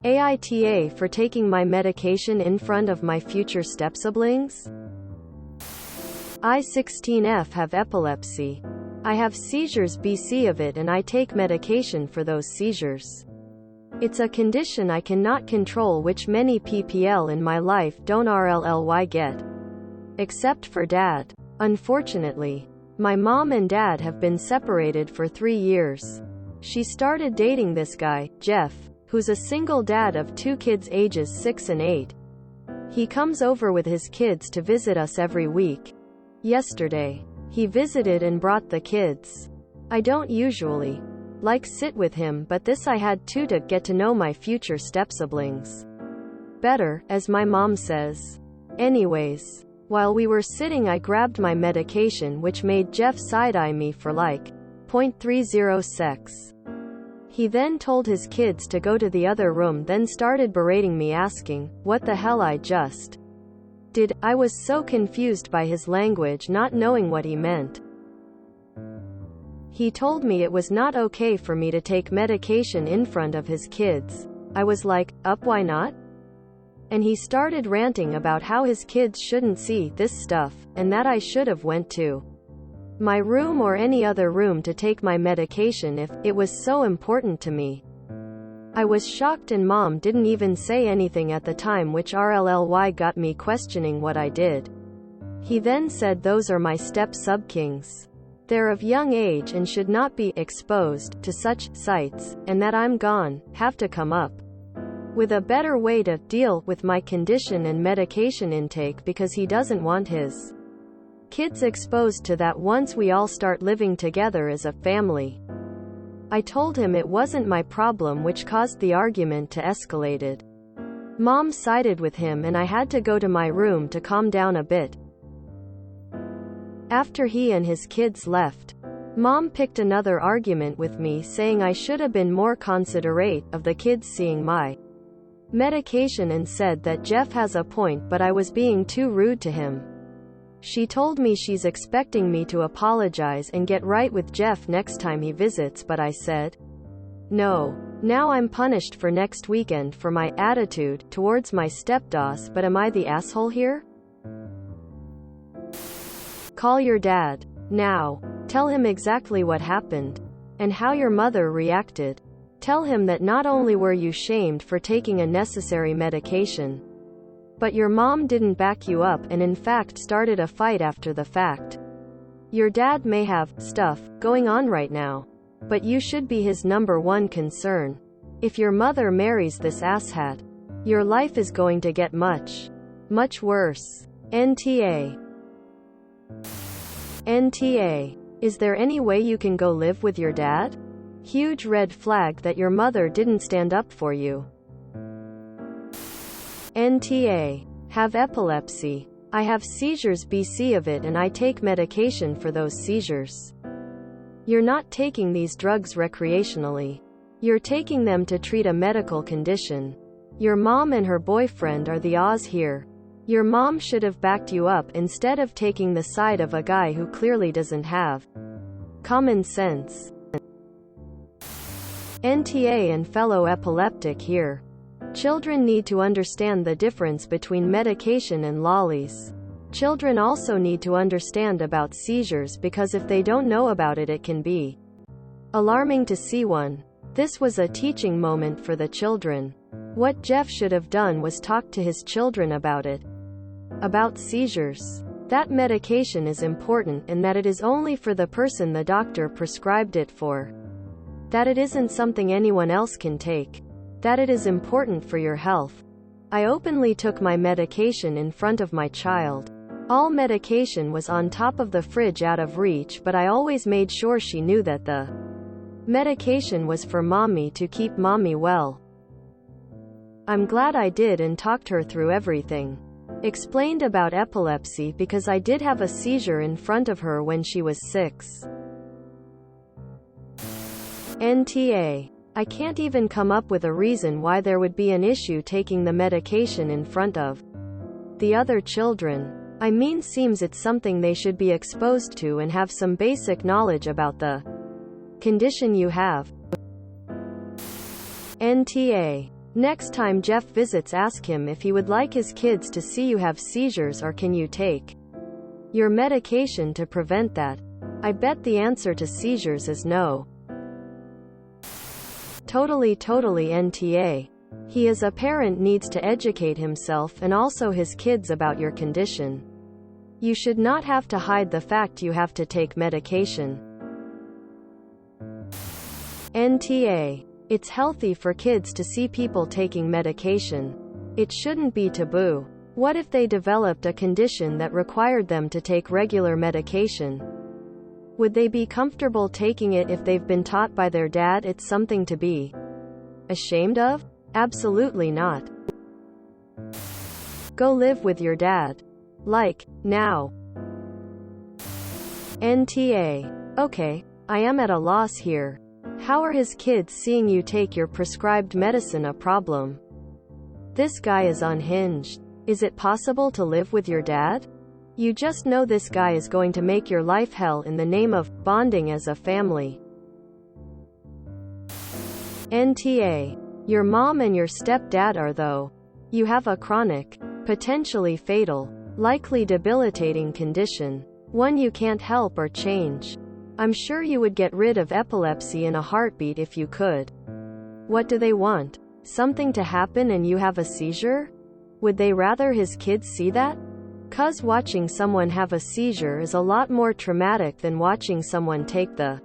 AITA for taking my medication in front of my future stepsiblings? I 16F have epilepsy. I have seizures BC of it and I take medication for those seizures. It's a condition I cannot control which many PPL in my life don't RLLY get. Except for dad. Unfortunately, my mom and dad have been separated for 3 years. She started dating this guy, Jeff, who's a single dad of 2 kids ages 6 and 8. He comes over with his kids to visit us every week. Yesterday, he visited and brought the kids. I don't usually like sit with him, but this I had to get to know my future stepsiblings better, as my mom says. Anyways, while we were sitting I grabbed my medication, which made Jeff side-eye me for like 0.30 secs. He then told his kids to go to the other room, then started berating me asking, what the hell I just did. I was so confused by his language, not knowing what he meant. He told me it was not okay for me to take medication in front of his kids. I was like, why not? And he started ranting about how his kids shouldn't see this stuff, and that I should have went to my room or any other room to take my medication if it was so important to me. I was shocked and mom didn't even say anything at the time, which RLLY got me questioning what I did. He then said those are my step-sub-kings. They're of young age and should not be exposed to such sights, and that I'm have to come up with a better way to deal with my condition and medication intake, because he doesn't want his kids exposed to that once we all start living together as a family. I told him it wasn't my problem, which caused the argument to escalated. Mom sided with him and I had to go to my room to calm down a bit. After he and his kids left, Mom picked another argument with me, saying I should have been more considerate of the kids seeing my medication, and said that Jeff has a point, but I was being too rude to him. She told me she's expecting me to apologize and get right with Jeff next time he visits, but I said no. Now I'm punished for next weekend for my attitude towards my stepdos, but am I the asshole here? Call your dad now. Tell him exactly what happened and how your mother reacted. Tell him that not only were you shamed for taking a necessary medication, but your mom didn't back you up and in fact started a fight after the fact. Your dad may have stuff going on right now, but you should be his #1 concern. If your mother marries this asshat, your life is going to get much worse. NTA. Is there any way you can go live with your dad? Huge red flag that your mother didn't stand up for you. NTA. Have epilepsy. I have seizures BC of it and I take medication for those seizures. You're not taking these drugs recreationally. You're taking them to treat a medical condition. Your mom and her boyfriend are the Oz here. Your mom should have backed you up instead of taking the side of a guy who clearly doesn't have common sense. NTA and fellow epileptic here. Children need to understand the difference between medication and lollies. Children also need to understand about seizures, because if they don't know about it, it can be alarming to see one. This was a teaching moment for the children. What Jeff should have done was talk to his children about it. About seizures. That medication is important and that it is only for the person the doctor prescribed it for. That it isn't something anyone else can take. That it is important for your health. I openly took my medication in front of my child. All medication was on top of the fridge out of reach, but I always made sure she knew that the medication was for mommy, to keep mommy well. I'm glad I did and talked her through everything. Explained about epilepsy because I did have a seizure in front of her when she was 6. NTA. I can't even come up with a reason why there would be an issue taking the medication in front of the other children. I mean, seems it's something they should be exposed to and have some basic knowledge about the condition you have. NTA. Next time Jeff visits, ask him if he would like his kids to see you have seizures, or can you take your medication to prevent that. I bet the answer to seizures is no. Totally NTA. He as a parent needs to educate himself and also his kids about your condition. You should not have to hide the fact you have to take medication. NTA. It's healthy for kids to see people taking medication. It shouldn't be taboo. What if they developed a condition that required them to take regular medication? Would they be comfortable taking it if they've been taught by their dad it's something to be ashamed of? Absolutely not. Go live with your dad. Like, now. NTA. Okay, I am at a loss here. How are his kids seeing you take your prescribed medicine a problem? This guy is unhinged. Is it possible to live with your dad? You just know this guy is going to make your life hell in the name of bonding as a family. NTA. Your mom and your stepdad are, though. You have a chronic, potentially fatal, likely debilitating condition. One you can't help or change. I'm sure you would get rid of epilepsy in a heartbeat if you could. What do they want? Something to happen and you have a seizure? Would they rather his kids see that? 'Cause watching someone have a seizure is a lot more traumatic than watching someone take the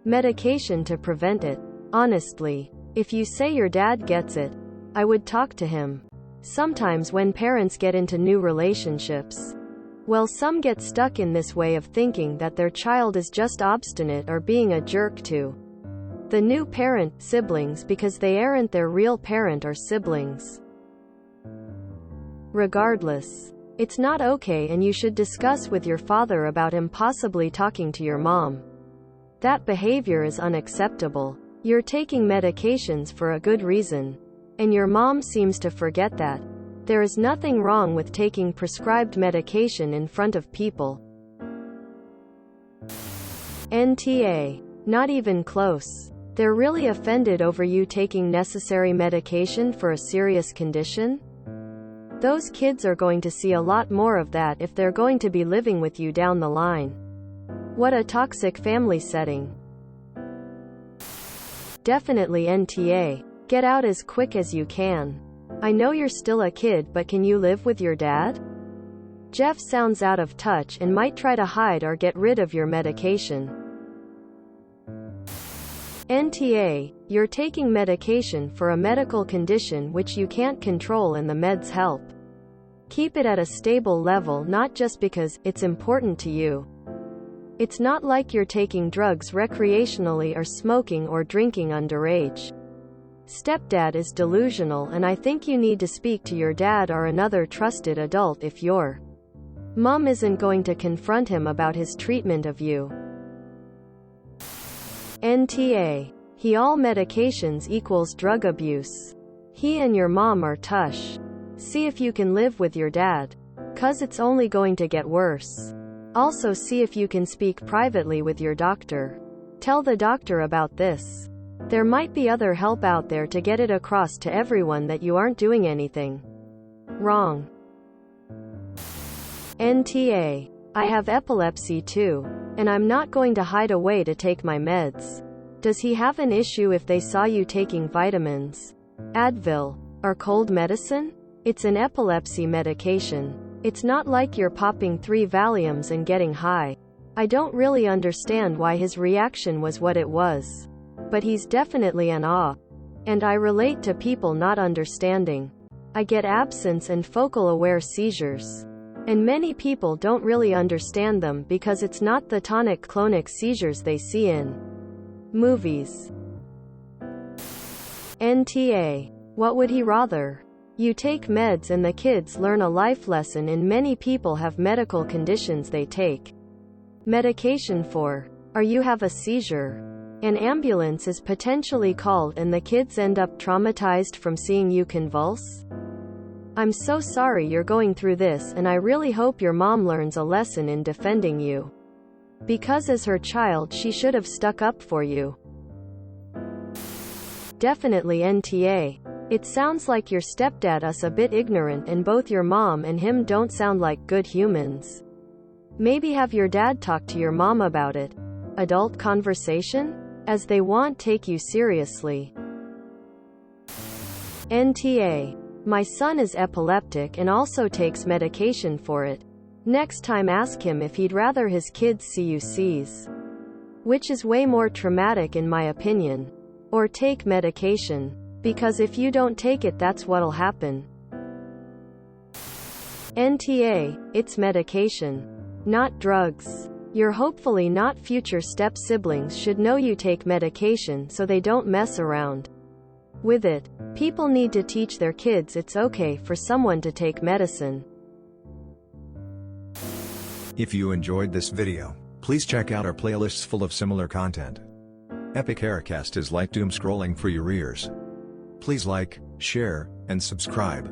medication to prevent it. Honestly, if you say your dad gets it, I would talk to him. Sometimes when parents get into new relationships, well, some get stuck in this way of thinking that their child is just obstinate or being a jerk to the new parent, siblings, because they aren't their real parent or siblings. Regardless, it's not okay, and you should discuss with your father about him possibly talking to your mom. That behavior is unacceptable. You're taking medications for a good reason, and your mom seems to forget that. There is nothing wrong with taking prescribed medication in front of people. NTA. Not even close. They're really offended over you taking necessary medication for a serious condition? Those kids are going to see a lot more of that if they're going to be living with you down the line. What a toxic family setting. Definitely NTA. Get out as quick as you can. I know you're still a kid, but can you live with your dad? Jeff sounds out of touch and might try to hide or get rid of your medication. NTA. You're taking medication for a medical condition which you can't control, and the meds help. Keep it at a stable level, not just because it's important to you. It's not like you're taking drugs recreationally or smoking or drinking underage. Stepdad is delusional, and I think you need to speak to your dad or another trusted adult if your mom isn't going to confront him about his treatment of you. NTA. He all medications equals drug abuse. He and your mom are tush. See if you can live with your dad. 'Cause it's only going to get worse. Also see if you can speak privately with your doctor. Tell the doctor about this. There might be other help out there to get it across to everyone that you aren't doing anything wrong. NTA. I have epilepsy too, and I'm not going to hide away to take my meds. Does he have an issue if they saw you taking vitamins, Advil, or cold medicine? It's an epilepsy medication. It's not like you're popping 3 Valiums and getting high. I don't really understand why his reaction was what it was. But he's definitely in awe. And I relate to people not understanding. I get absence and focal aware seizures. And many people don't really understand them because it's not the tonic-clonic seizures they see in movies. NTA. What would he rather? You take meds and the kids learn a life lesson, and many people have medical conditions they take medication for. Or you have a seizure. An ambulance is potentially called and the kids end up traumatized from seeing you convulse? I'm so sorry you're going through this, and I really hope your mom learns a lesson in defending you. Because as her child she should have stuck up for you. Definitely NTA. It sounds like your stepdad is a bit ignorant and both your mom and him don't sound like good humans. Maybe have your dad talk to your mom about it. Adult conversation? As they won't take you seriously. NTA. My son is epileptic and also takes medication for it. Next time ask him if he'd rather his kids see you seize. Which is way more traumatic in my opinion. Or take medication. Because if you don't take it that's what'll happen. NTA. It's medication. Not drugs. Your hopefully not future step-siblings should know you take medication so they don't mess around with it. People need to teach their kids it's okay for someone to take medicine. If you enjoyed this video, please check out our playlists full of similar content. Epic Haircast is like doom scrolling for your ears. Please like, share, and subscribe.